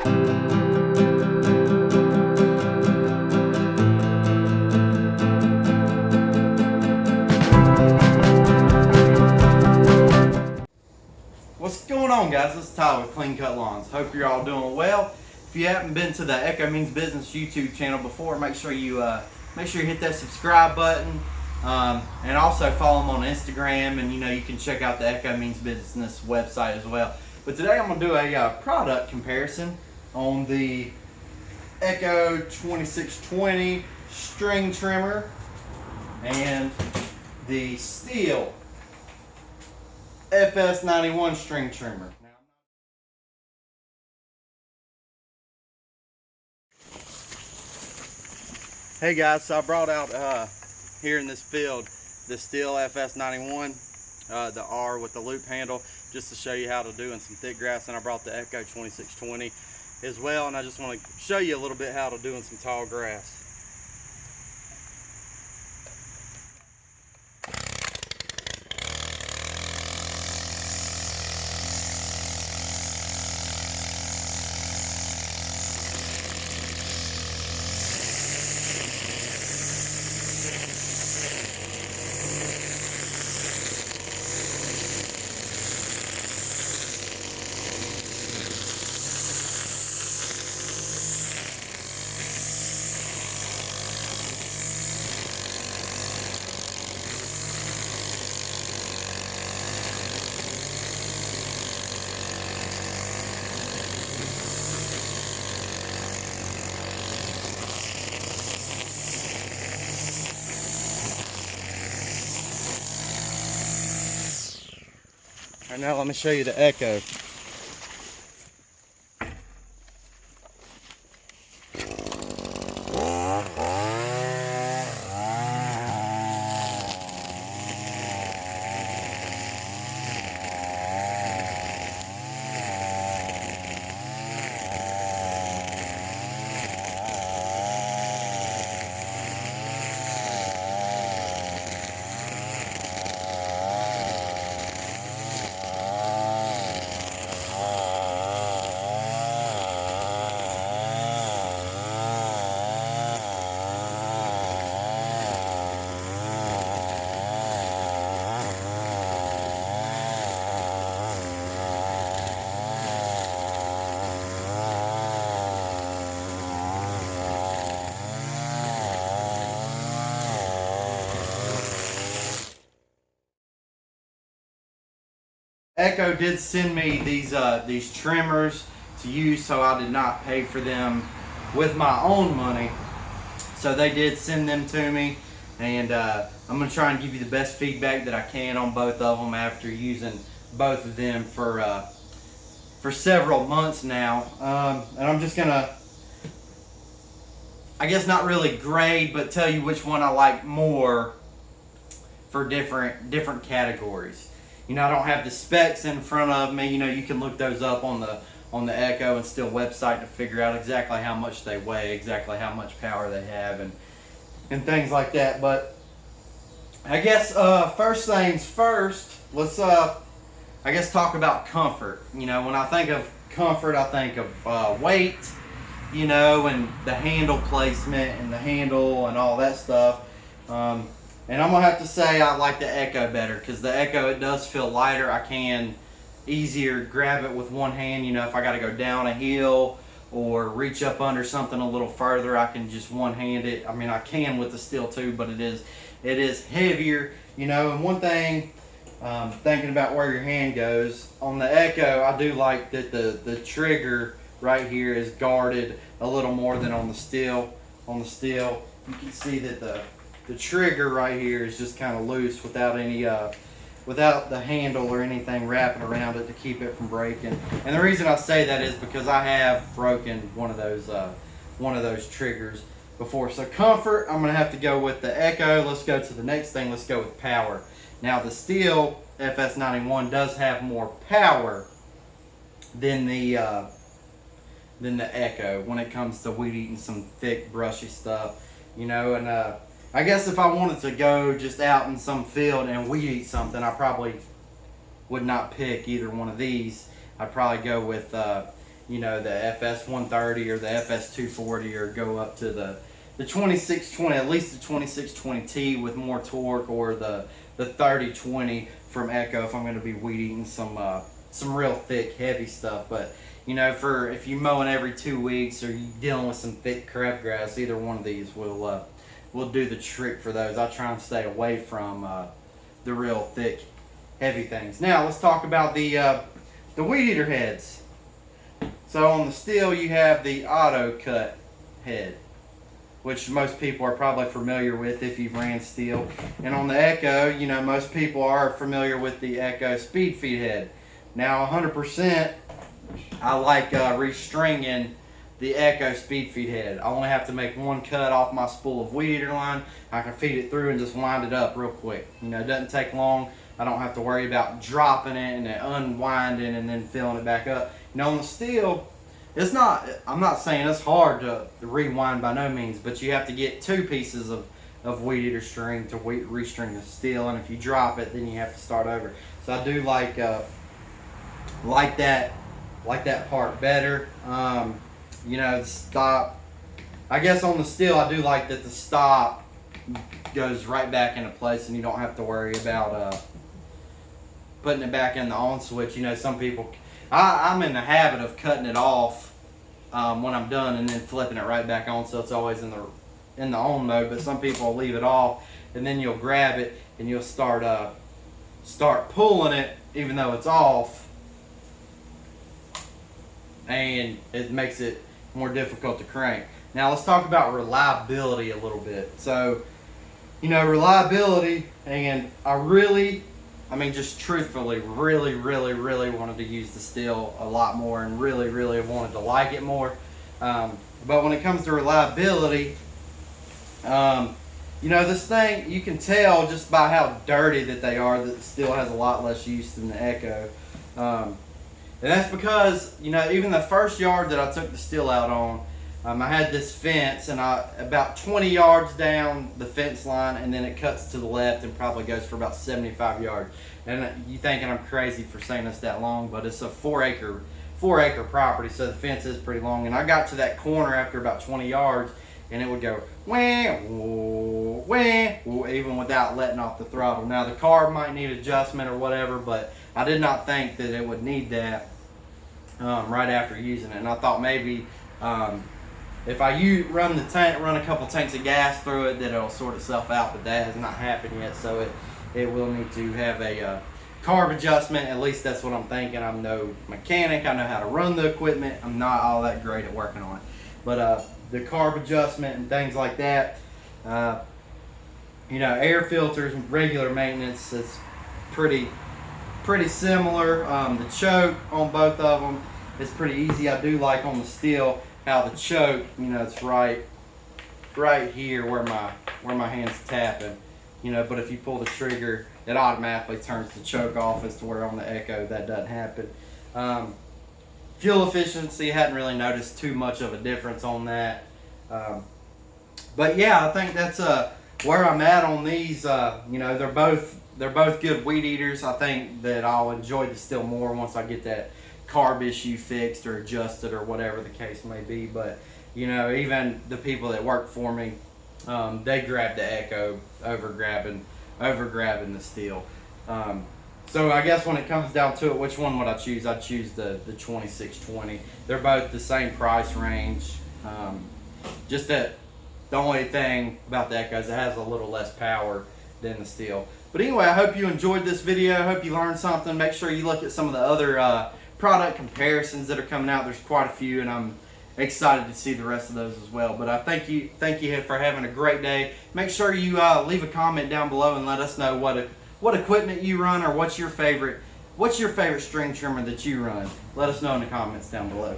What's going on, guys? This is Tyler with Clean Cut Lawns. Hope you're all doing well. If you haven't been to the Echo Means Business YouTube channel before, make sure you hit that subscribe button, and also follow them on Instagram. And you can check out the Echo Means Business website as well. But today I'm going to do a product comparison on the ECHO 2620 string trimmer and the STIHL FS91 string trimmer. Hey guys, so I brought out here in this field the STIHL FS91, the R with the loop handle, just to show you how to do in some thick grass. And I brought the ECHO 2620 as well, and I just want to show you a little bit how to do in some tall grass. All right, now let me show you the ECHO. ECHO did send me these trimmers to use, so I did not pay for them with my own money. So they did send them to me, and I'm going to try and give you the best feedback that I can on both of them after using both of them for several months now. And I'm just going to, I guess not really grade, but tell you which one I like more for different categories. I don't have the specs in front of me. You can look those up on the ECHO and STIHL website to figure out exactly how much they weigh, exactly how much power they have, and things like that. But I guess first things first, let's I guess talk about comfort. When I think of comfort, I think of weight, and the handle placement and the handle and all that stuff. And I'm gonna have to say I like the ECHO better, because the ECHO, it does feel lighter. I can easier grab it with one hand. If I got to go down a hill or reach up under something a little further, I can just one hand it. I mean, I can with the STIHL too, but it is heavier. And one thing, thinking about where your hand goes on the ECHO, I do like that the trigger right here is guarded a little more than on the STIHL. On the STIHL, you can see that the trigger right here is just kind of loose without any without the handle or anything wrapping around it to keep it from breaking. And the reason I say that is because I have broken one of those triggers before. So comfort, I'm gonna have to go with the ECHO. Let's go to the next thing. Let's go with power. Now the STIHL FS91 does have more power than the ECHO when it comes to weed eating some thick brushy stuff, and I guess if I wanted to go just out in some field and weed eat something, I probably would not pick either one of these. I'd probably go with you know, the FS130 or the FS240, or go up to the 2620, at least the 2620T with more torque, or the 3020 from ECHO if I'm going to be weed eating some real thick, heavy stuff. But you know, for if you're mowing every 2 weeks or you're dealing with some thick crabgrass, either one of these will do the trick for those. I try and stay away from the real thick, heavy things. Now let's talk about the weed eater heads. So on the STIHL you have the auto cut head, which most people are probably familiar with if you've ran STIHL. And on the ECHO, you know, most people are familiar with the ECHO speed feed head. Now 100%, I like restringing the ECHO speed feed head. I only have to make one cut off my spool of weed eater line. I can feed it through and just wind it up real quick. You know, it doesn't take long. I don't have to worry about dropping it and then unwinding and then filling it back up. You know, on the STIHL, it's not, I'm not saying it's hard to rewind by no means, but you have to get 2 pieces of weed eater string to restring the STIHL, and if you drop it, then you have to start over. So I do like that part better. You know, the stop, I guess on the STIHL, I do like that the stop goes right back into place and you don't have to worry about putting it back in the on switch. You know, some people, I'm in the habit of cutting it off when I'm done and then flipping it right back on, so it's always in the on mode. But some people will leave it off and then you'll grab it and you'll start pulling it even though it's off, and it makes it more difficult to crank. Now let's talk about reliability a little bit. So, you know, reliability, and I mean, just truthfully, really wanted to use the STIHL a lot more, and really wanted to like it more. But when it comes to reliability, you know, this thing, you can tell just by how dirty that they are that the STIHL has a lot less use than the ECHO. And that's because, you know, even the first yard that I took the STIHL out on, I had this fence, and about 20 yards down the fence line, and then it cuts to the left and probably goes for about 75 yards. And you thinking I'm crazy for saying it's that long, but it's a 4 acre property, so the fence is pretty long. And I got to that corner after about 20 yards, and it would go wah, wah, wah, wah, even without letting off the throttle. Now the carb might need adjustment or whatever, but I did not think that it would need that right after using it. And I thought maybe if I run a couple tanks of gas through it, that it'll sort itself out, but that has not happened yet. So it will need to have a carb adjustment. At least that's what I'm thinking. I'm no mechanic. I know how to run the equipment. I'm not all that great at working on it, but the carb adjustment and things like that. You know, air filters and regular maintenance is pretty similar. The choke on both of them is pretty easy. I do like on the STIHL how the choke, you know, it's right here where my hand's tapping, you know, but if you pull the trigger, it automatically turns the choke off, as to where on the ECHO that doesn't happen. Fuel efficiency, hadn't really noticed too much of a difference on that. But yeah, I think that's where I'm at on these. You know, they're both good weed eaters. I think that I'll enjoy the STIHL more once I get that carb issue fixed or adjusted or whatever the case may be. But you know, even the people that work for me, they grab the ECHO over grabbing the STIHL. So I guess when it comes down to it, which one would I choose? I'd choose the 2620. They're both the same price range. Just that the only thing about the ECHO is it has a little less power than the STIHL. But anyway, I hope you enjoyed this video. I hope you learned something. Make sure you look at some of the other product comparisons that are coming out. There's quite a few, and I'm excited to see the rest of those as well. But I thank you for having a great day. Make sure you leave a comment down below and let us know what equipment you run, or what's your favorite string trimmer that you run. Let us know in the comments down below.